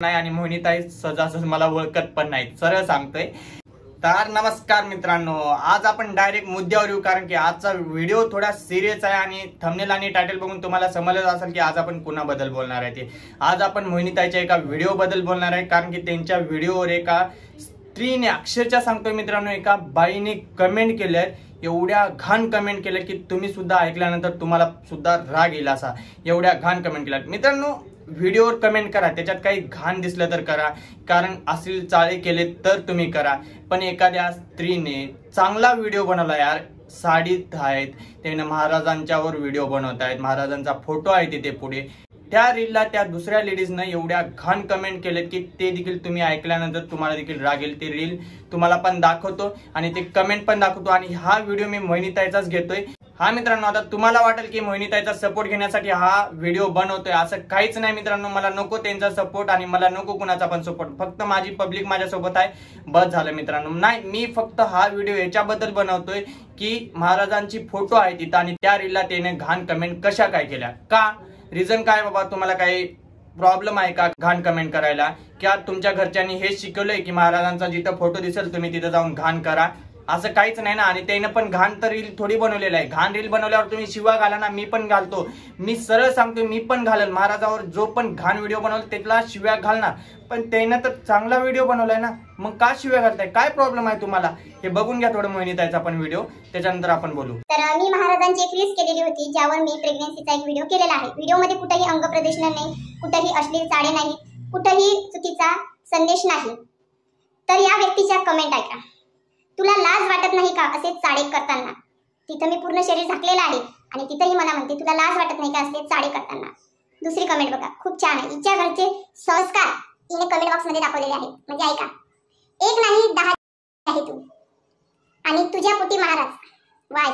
नाही आणि मोहिनीताई सहजासहज मला ओळखत पण नाही, सरळ सांगतोय। तर नमस्कार मित्रांनो, आज आपण डायरेक्ट मुद्द्यावर येऊ, कारण की आजचा व्हिडिओ थोडा सिरियस आहे आणि थंबनेल आणि टायटल बघून तुम्हाला समजलं असेल की आज आपण कुणाबद्दल बोलणार आहे। ते आज आपण मोहिनीताईच्या एका व्हिडिओ बद्दल बोलणार आहे, कारण की त्यांच्या व्हिडिओवर एका स्त्रीने, अक्षरशः सांगतोय मित्रांनो, एका बाईने कमेंट केले, एवढ्या घाण कमेंट केले की तुम्ही सुद्धा ऐकल्यानंतर तुम्हाला सुद्धा राग येईल असा एवढ्या घाण कमेंट केल्या। मित्रांनो, व्हिडिओवर कमेंट करा, त्याच्यात काही घाण दिसलं तर करा, कारण अश्लील चाळे केले तर तुम्ही करा, पण एखाद्या स्त्रीने चांगला व्हिडिओ बनवला यार, साडीत आहेत, त्याने महाराजांच्यावर व्हिडिओ बनवत आहेत, महाराजांचा फोटो आहे तिथे पुढे, त्या रीलला त्या दुसऱ्या लेडीजनं एवढ्या घाण कमेंट केलेत की ते देखील तुम्ही ऐकल्यानंतर तुम्हाला देखील राग येईल। ते रील तुम्हाला पण दाखवतो आणि ते कमेंट पण दाखवतो, आणि हा व्हिडिओ मी मोहिनीताईचाच घेतोय। हा मित्रांनो, आता तुम्हाला वाटेल की मोहिनीताईचा सपोर्ट घेण्यासाठी हा व्हिडिओ बनवतोय, असं काहीच नाही मित्रांनो। मला नको त्यांचा सपोर्ट आणि मला नको कुणाचा पण सपोर्ट, फक्त माझी पब्लिक माझ्यासोबत आहे, बस झालं मित्रांनो। नाही, मी फक्त हा व्हिडिओ याच्याबद्दल बनवतोय की महाराजांची फोटो आहे तिथं आणि त्या रीलला त्याने घाण कमेंट कशा काय केल्या, का रिझन काय बाबा, तुम्हाला काही प्रॉब्लेम आहे का घाण कमेंट करायला? क्या तुमच्या घरच्यांनी हेच शिकवलंय की महाराजांचा जिथं फोटो दिसेल तुम्ही तिथं जाऊन घाण करा? असं काहीच नाही ना। आणि त्याने पण घाण तर रील थोडी बनवलेलं आहे, घाण रील बनवल्यावर तुम्ही शिवा घाला ना, मी पण घालतो, मी सरळ सांगतो, मी पण घालेल। महाराजावर जो पण घाण व्हिडिओ बनवला त्याला शिव्या घालणार, पण त्यानं तर चांगला व्हिडिओ बनवलाय ना, मग का शिव्या घालताय? काय प्रॉब्लेम आहे तुम्हाला? हे बघून घ्या थोडं मोहिनीताईचा पण व्हिडिओ, त्याच्यानंतर आपण बोलू। तर मी महाराजांची एक रील्स केलेली होती, ज्यावर मी प्रेग्नन्सीचा एक व्हिडिओ केलेला आहे। व्हिडिओमध्ये कुठेही अंग प्रदर्शन नाही, कुठेही अश्लील चाळे नाही, कुठेही चुकीचा संदेश नाही। तर या व्यक्तीच्या कमेंट ऐका, तुला लाज वाटत नाही का असे चाळे करताना? तिथं मी पूर्ण शरीर झाकलेलं आहे आणि तिथंही मला म्हणते तुला लाज वाटत नाही का असे चाळे करताना? दुसरी कमेंट बघा, खूप छान आहे, हिच्या घरचे संस्कार हिने कमेंट बॉक्स मध्ये दाखवलेले आहे। म्हणजे ऐका, एक नाही 10 आहे तू आणि तुझ्या पोटी महाराज। वाय,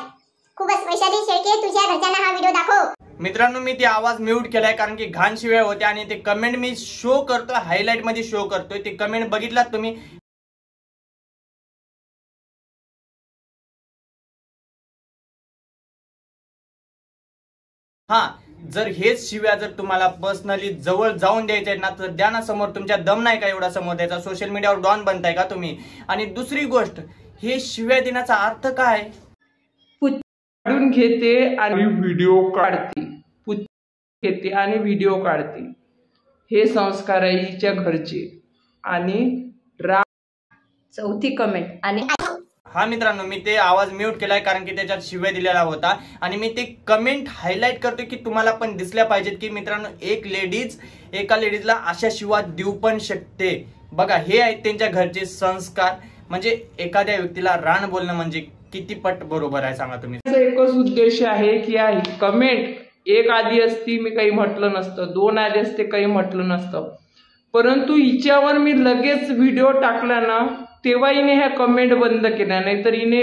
खूपच। वैशाली शेळके, तुझ्या घरच्यांना हा व्हिडिओ दाखव। मित्रांनो, मी ते आवाज म्यूट केलाय कारण की घाण शिव्या होत्या आणि ते कमेंट मी शो करतोय, हायलाइट मध्ये शो करतोय, ते कमेंट बघितलात तुम्ही? हा, जर हेच शिव्या जर तुम्हाला पर्सनली जवळ जाऊन द्यायचे आहेत ना, तर द्या ना समोर। तुमच्या दम नाही का एवढा समोर द्यायचा? सोशल मीडियावर डॉन बनताय का तुम्ही? आणि दुसरी गोष्ट, हे शिव्या देण्याचा अर्थ काय? काढून घेते आणि व्हिडिओ काढते, घेते आणि व्हिडिओ काढते, हे संस्कार आहे हिच्या घरचे। आणि चौथी कमेंट, आणि हा मित्रांनो, मी ते आवाज म्यूट केलाय कारण की त्याच्यात शिव्या दिलेला होता, आणि मी ते कमेंट हायलाइट करतोय की तुम्हाला पण दिसल्या पाहिजेत की मित्रांनो, एक लेडीज एका लेडीजला अशा शिवा देऊ पण शकते। बघा, हे आहेत त्यांच्या घरचे संस्कार। म्हणजे एखाद्या व्यक्तीला रान बोलणं म्हणजे किती पट बरोबर आहे सांगा तुम्ही? एकच उद्देश आहे की कमेंट एक आधी असती मी काही म्हटलं नसतं, 2 आधी असते काही म्हटलं नसतं, परंतु हिच्यावर मी लगेच व्हिडिओ टाकला ना, तेव्हा हिने ह्या कमेंट बंद केल्या। नाही तर हिने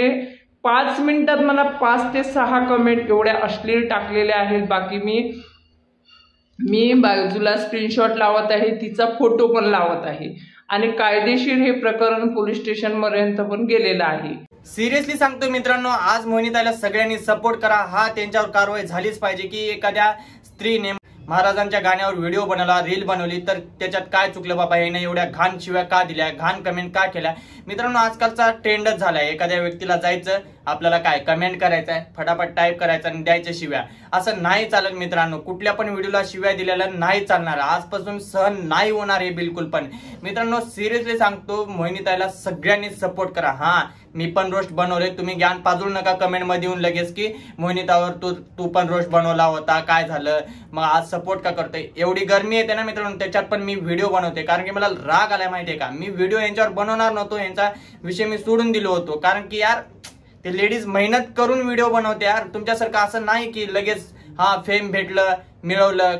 5 मिनिटात मला 5 ते 6 कमेंट एवढ्या अश्लील टाकलेल्या आहेत। बाकी मी बाजूला स्क्रीनशॉट लावत आहे, तिचा फोटो पण लावत आहे, आणि कायदेशीर हे प्रकरण पोलीस स्टेशन पर्यंत पण गेलेलं आहे। सिरियसली सांगतो मित्रांनो, आज मोहिनीताईला सगळ्यांनी सपोर्ट करा। हा, त्यांच्यावर कारवाई झालीच पाहिजे की एखाद्या स्त्रीने महाराजांच्या गाण्यावर व्हिडिओ बनवला, रील बनवली, तर त्याच्यात काय चुकलं बाबा? हे नाही एवढ्या घाण शिव्या का दिल्या, घाण कमेंट का केल्या? मित्रांनो, आजकालचा ट्रेंडच झालाय, एखाद्या व्यक्तीला जायचं, आपल्याला काय कमेंट करायचं आहे, फटाफट टाईप करायचं आणि द्यायच्या शिव्या। असं नाही चालत मित्रांनो, कुठल्या पण व्हिडिओला शिव्या दिलेला नाही चालणार, आजपासून सहन नाही होणार हे बिलकुल पण। मित्रांनो, सिरियसली सांगतो, मोहिनीताईला सगळ्यांनी सपोर्ट करा। हा, मी पण रोस्ट बनवले, तुम्ही ज्ञान पाजू नका कमेंट मध्ये येऊन लगेच की मोहिनीताईवर तू पण रोस्ट बनवला होता, काय झालं, मग आज सपोर्ट का करतोय? एवढी गरमी येते ना मित्रांनो, त्याच्यात पण मी व्हिडिओ बनवते, कारण की मला राग आलाय माहितीये का। मी व्हिडिओ यांच्यावर बनवणार नव्हतो, यांचा विषय मी सोडून दिलो होतो, कारण की यार ते लेडीज मेहनत करून व्हिडिओ बनवते यार। तुमच्यासारखं असं नाही की लगेच हा फेम भेटलं, मिळवलं,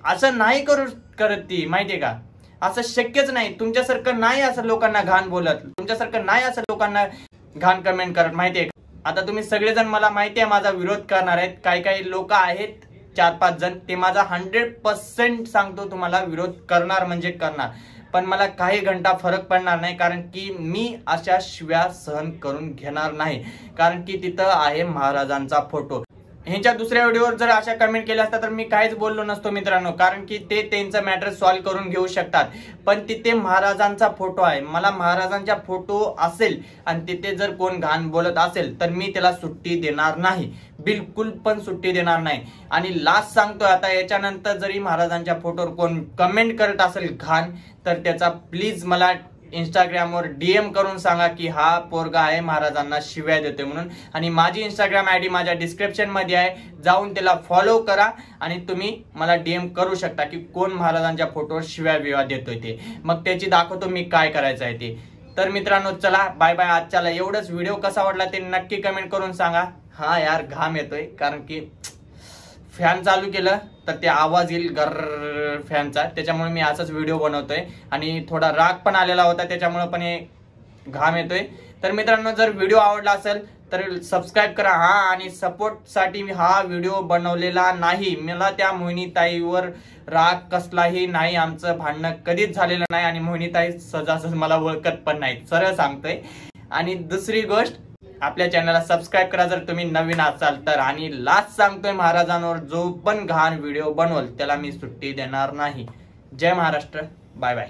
असं नाही करत ती, माहितीये का? असं शक्यच नाही। तुमच्यासारखं नाही असं लोकांना घाण बोलत, तुमच्यासारखं नाही असं लोकांना घाण कमेंट करत, माहितीये का? आता तुम्ही सगळेजण मला माहिती आहे माझा विरोध करणार आहेत, काही लोक आहेत 4-5 जण, ते माझा 100% सांगतो तुम्हाला विरोध करणार म्हणजे करणार, पण मला काही घंटा फरक पडणार नाही, कारण की मी अशा शिव्या सहन करून घेणार नाही, कारण की तिथं आहे महाराजांचा फोटो। ह्यांच्या दुसऱ्या व्हिडिओवर जर अशा कमेंट केल्या असता तर मी काहीच बोललो नसतो मित्रांनो, कारण की ते त्यांचं मॅटर सॉल्व्ह करून घेऊ शकतात. पण तिथे महाराजांचा फोटो आहे, मला महाराजांचा फोटो असेल आणि तिथे जर कोण घाण बोलत असेल तर मी त्याला सुट्टी देणार नाही, बिलकुल पण सुट्टी देणार नाही. आणि लास्ट सांगतोय आता, याच्यानंतर जरी महाराजांच्या फोटोवर कोण कमेंट करत असेल घाण तर त्याचा प्लीज मला इंस्टाग्रामवर DM करून सांगा की हा पोरगा आहे महाराजांना शिव्या देतोय म्हणून. आणि माझी इंस्टाग्राम ID माझ्या डिस्क्रिप्शन मध्ये आहे, जाऊन त्याला फॉलो करा आणि तुम्ही मला DM करू शकता की कोण महाराजांच्या फोटोवर शिव्या बिव्या देतोय ते, मग त्याची दाखवतो मी काय करायचं आहे ते. तर मित्रांनो चला बाय बाय, आजच्याला एवढंच. व्हिडिओ कसा वाटला ते नक्की कमेंट करून सांगा. हा यार घाम येतोय कारण की फॅन चालू केलं तर ते आवाज येईल गर फॅनचा, त्याच्यामुळे मी असाच व्हिडिओ बनवतोय. आणि थोडा राग पण आलेला होता त्याच्यामुळे पण हे घाम येतोय. तर मित्रांनो जर व्हिडिओ आवडला असेल तर सबस्क्राईब करा. हा आणि सपोर्ट साठी मी हा व्हिडिओ बनवलेला नाही, मला त्या मोहिनीताईवर राग कसलाही नाही, आमचं भांडणं कधीच झालेलं नाही आणि मोहिनीताई सहजासहज मला ओळखत पण नाही, सरळ सांगतोय. आणि दुसरी गोष्ट, आपल्या चॅनलला सबस्क्राईब करा जर तुम्ही नवीन असाल तर. आणि लास्ट सांगतोय, महाराजांवर जो पण घाण व्हिडिओ बनवल त्याला मी सुट्टी देणार नाही. जय महाराष्ट्र, बाय बाय.